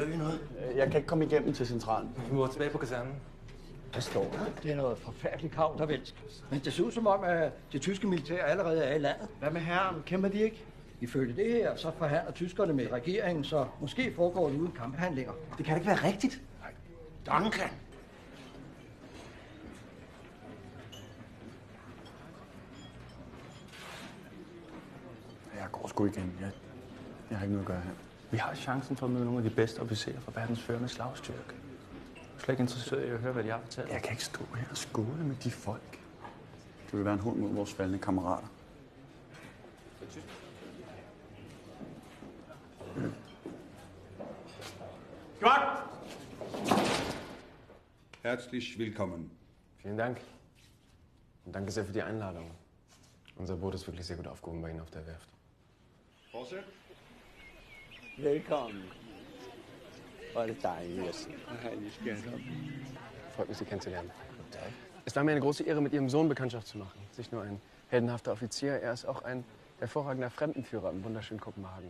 Hører vi noget? Jeg kan ikke komme igennem til centralen. Vi må tilbage på kasernen. Hvad står der? Det er noget forfærdeligt kaudervælsk. Men det ser ud som om, at det tyske militær allerede er i landet. Hvad med herren? Kæmper de ikke? Ifølge det her, så forhandler tyskerne med regeringen, så måske foregår det uden kamphandlinger. Det kan da ikke være rigtigt. Nej. Duncan! Jeg går sgu igen. Jeg har ikke noget at gøre her. Vi har chancen for at møde nogle af de bedste officerer fra verdens førende slagstyrke. Jeg er slet ikke interesseret i at høre, hvad de har fortalt. Jeg kan ikke stå her og skåle med de folk. Det vil være en hund mod vores faldne kammerater. Godt! Herzlich willkommen. Vielen Dank. Und danke sehr für die Einladung. Unser Boot ist wirklich sehr gut aufgehoben bei Ihnen auf der Werft. Fortsæt. Velkommen. Hvor er det dejligt at se. Freut mich, Sie kennenzulernen. Es war mir eine große Ehre, mit Ihrem Sohn Bekanntschaft zu machen. Nicht nur ein heldenhafter Offizier, er ist auch ein hervorragender Fremdenführer im wunderschönen Kopenhagen.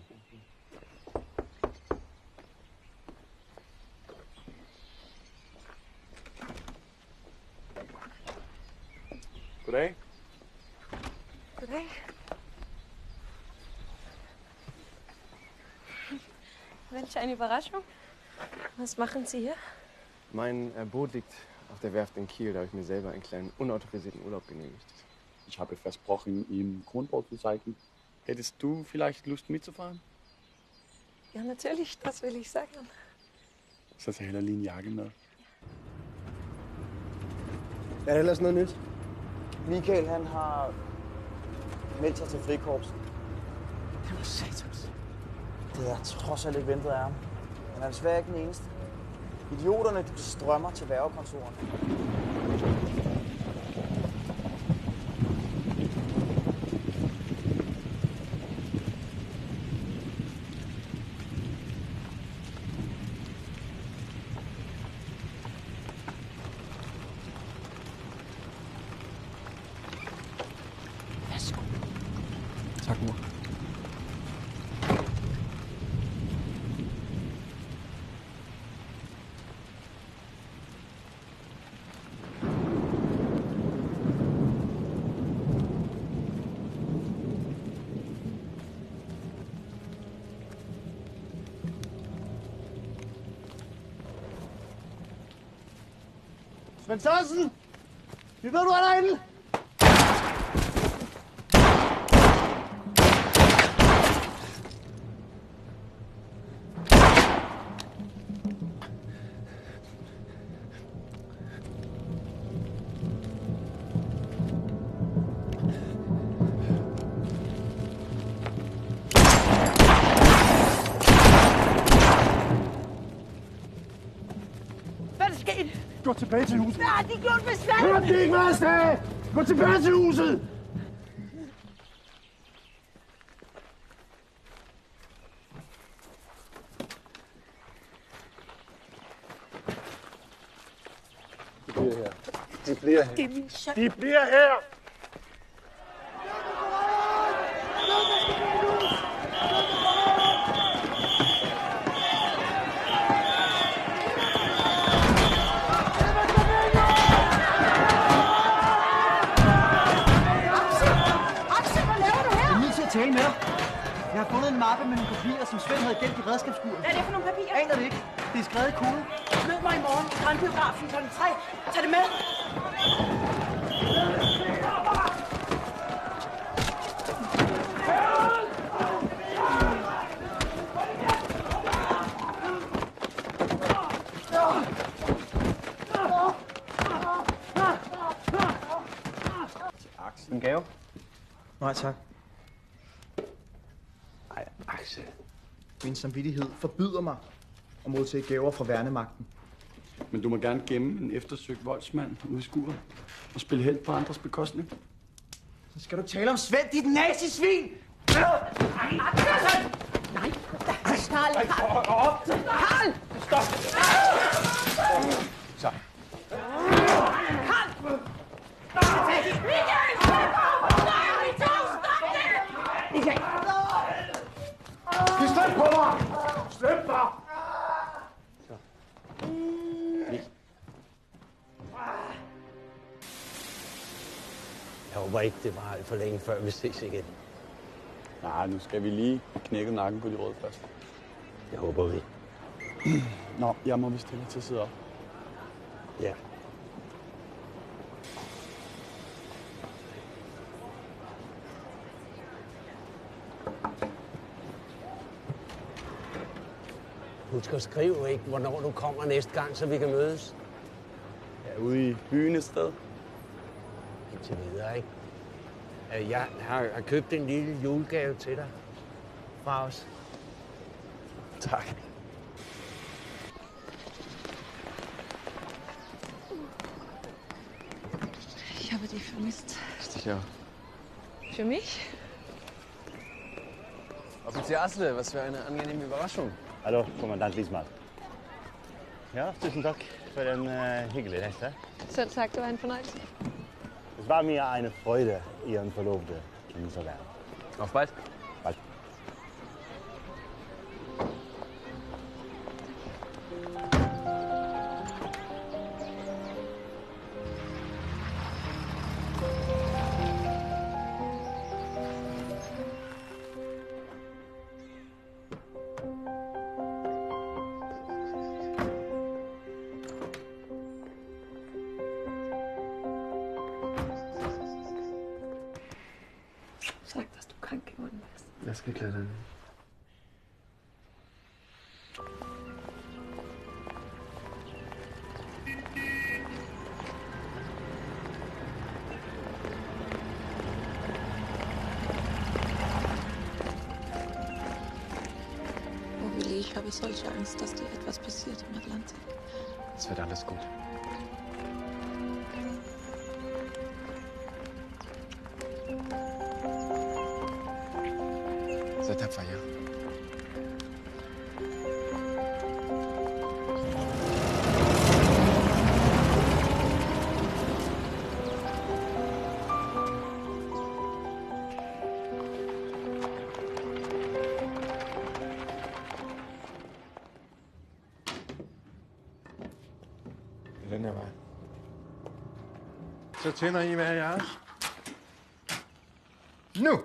Goddag. Goddag. Welch eine Überraschung. Was machen Sie hier? Mein Boot liegt auf der Werft in Kiel. Da habe ich mir selber einen kleinen unautorisierten Urlaub genehmigt. Ich habe versprochen, ihm Grundbau zu zeigen. Hättest du vielleicht Lust mitzufahren? Ja, natürlich, das will ich sagen. Så tager heller lige en jakke med. Er der ellers noget nyt? Michael, han har meldt sig til frikorpsen. Det var satans. Det er trods alt ikke ventet af ham. Han er desværre ikke den eneste. Idioterne de strømmer til værgekontorerne. Værsgo. Tak, mor. Svend Sørensen! Vi ved, du er derinde! Hvad er der sket? Gå tilbage til huset! Hvad har de gjort med Svend? Hør det ikke, hvad jeg sagde! Gå tilbage til huset! De bliver her. De bliver her. Det er min søn. De bliver her! Tale med dig. Jeg har fundet en mappe med nogle papirer, som Svend havde gemt i redskabsskuret. Hvad er det for nogle papirer? Aner det ikke. Det er skrevet i kode. Mød mig i morgen i Grønbiografen kl. 3. Tag det med. En gave? Nej, tak. Ej, Axel. Min samvittighed forbyder mig at modtage gaver fra værnemagten. Men du må gerne gemme en eftersøgt voldsmand ude i skuret og spille helt på andres bekostning. Så skal du tale om Svend, dit nazisvin! Nej! Karl! Karl! Stop! Så. Karl! Michael! Michael! Slip på mig! Slip mig! håber ikke, det var alt for længe, før vi ses igen. Nej, nu skal vi lige knække nakken på de røde først. Det håber vi. Nå, jeg må vist til at sidde op. Ja. Husk at skrive, ikke, hvornår du kommer næste gang, så vi kan mødes. Jeg er ude i byen et sted. Indtil videre, ikke? Jeg har købt en lille julegave til dig fra os. Tak. Ich habe dich vermisst. Sicher. Für mich? Offizier Asle, was für eine angenehme Überraschung. Hallo, kommandant Lismar. Ja, tusen tak for en hyggelig rejse. Selv tak, det var en fornøjelse. Es war mir eine Freude, Ihren Verlobte kennenzulernen. Auf bald. Bald. Sag, dass du krank geworden bist. Das geht leider nicht. Oh Willi, ich habe solche Angst, dass dir etwas passiert im Atlantik. Es wird alles gut. Sei tapfer, ja? Den her vej. Så tænder I hver jeres. Nu!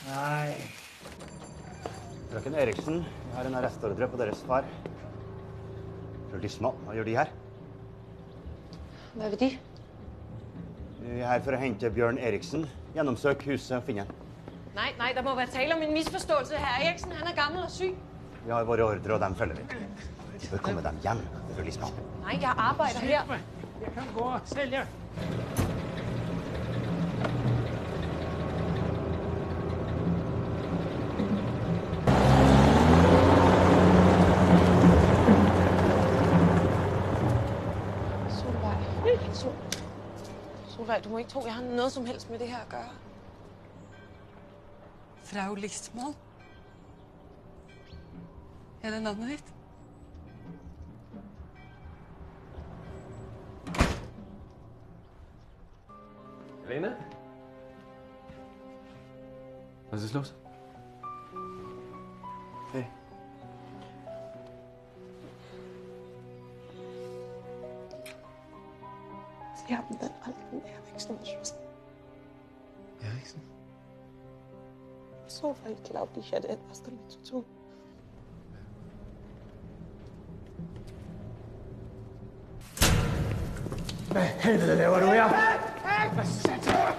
Nei. Frøken Eriksen, jeg har en arrestordre på deres far. Fra Lisma. Hva gjør de her? Hvad vil de? Vi er her for å hente Bjørn Eriksen. Gjennomsøk huset og finne han. Nej, der må være tale om en misforståelse. Herr Eriksen, han er gammel og syg. Vi har våre ordre, og dem følger vi. De bør komme dem hjem fra Lisma. Nej, jeg arbejder her. Jeg kan gå og sælge. Solvej, du må ikke tro, jeg har noget som helst med det her at gøre. Frau Lismol? Er det navnet ditt? Lena? Was ist los? Hey. Sie haben den alten Eriksen erschossen. Eriksen? Solvej glaubte, ich hätte etwas damit zu tun. Hvad helvede laver du her? Hvad satan?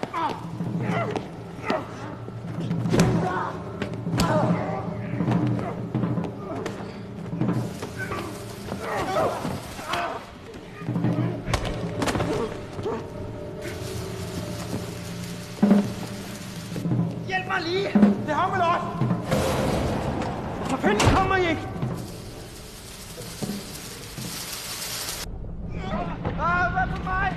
Hjælp mig lige! Det har med os! For fanden kommer I ikke? Hvad for mig?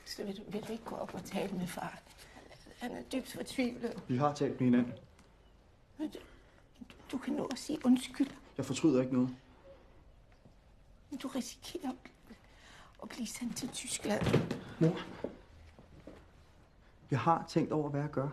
Så vil du ikke gå op og tale med far? Han er dybt fortvivlet. Vi har talt med hinanden. Du kan nå at sige undskyld, Jeg fortryder ikke noget. men du risikerer at blive sendt til Tyskland. Mor. Jeg har tænkt over, hvad jeg gør.